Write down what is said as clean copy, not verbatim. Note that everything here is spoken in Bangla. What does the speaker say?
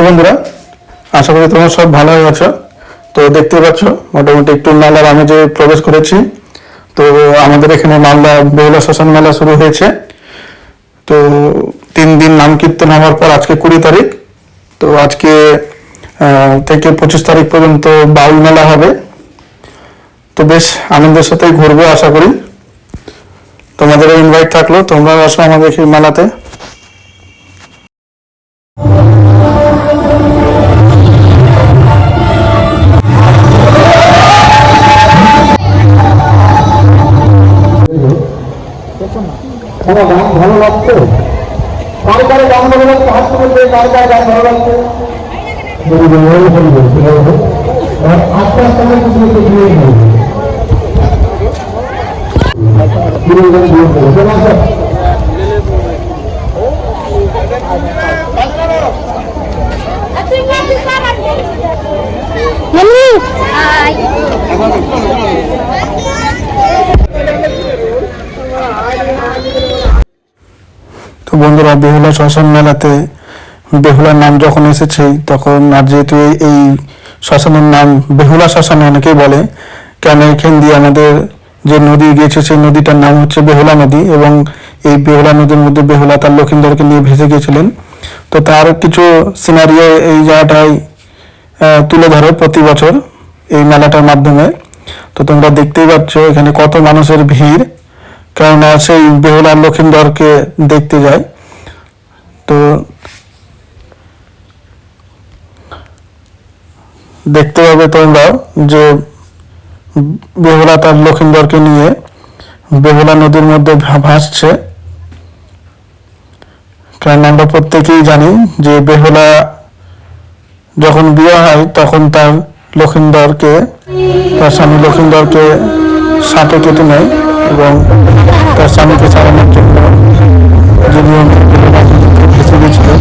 বন্ধুরা, আশা করি তোমরা সব ভালো আছো। তো দেখতে পাচ্ছ মোটামুটি একটু মেলার আমি যে প্রবেশ করেছি। তো আমাদের এখানে মালদা বেহুলা শ্মশান মেলা শুরু হয়েছে। তো 3 দিন নাম কীর্তন হওয়ার পর আজকে 20 তারিখ। তো আজকে থেকে 25 তারিখ পর্যন্ত বাউল মেলা হবে। তো বেশ আনন্দের সাথেই ঘুরবো আশা করি। তোমাদেরও ইনভাইট থাকলো, তোমরাও আসো আমাদের এই মেলাতে। আমার গান ভালো লাগছে, কার কার গান ভালো লাগছে হাত তুলবে, কার কার গান ভালো লাগছে আস্তে আস্তে আমার কিছু একটু দিয়ে নেই। তো বন্ধুরা, বেহুলা শ্মশান মেলাতে বেহুলার নাম যখন এসেছে তখন, আর যেহেতু এই শ্মশানের নাম বেহুলা শ্মশান অনেকেই বলে, কেন এখান দিয়ে আমাদের যে নদী গেছে সেই নদীটার নাম হচ্ছে বেহুলা নদী, এবং এই বেহুলা নদীর মধ্যে বেহুলা তার লক্ষিন্দরকে নিয়ে ভেসে গিয়েছিলেন। তো তার কিছু সিনারিও এই জায়গাটায় তুলে ধরে প্রতি বছর এই মেলাটার মাধ্যমে। তো তোমরা দেখতেই পাচ্ছ এখানে কত মানুষের ভিড়, কেননা সেই বেহুলার লক্ষিন্দরকে দেখতে যায়। তো দেখতে পাবে তোমরা যে বেহুলা তার লক্ষিন্দরকে নিয়ে বেহুলা নদীর মধ্যে ভাসছে। কারণ আমরা প্রত্যেকেই জানি যে বেহুলা যখন বিয়ে হয় তখন তার লক্ষিন্দরকে, তার স্বামী লক্ষিন্দরকে সাপে কেটে নেয়, এবং তার স্বামীকে ছাড়ানোর জন্য যে নিয়ম ভেসে গিয়েছিলেন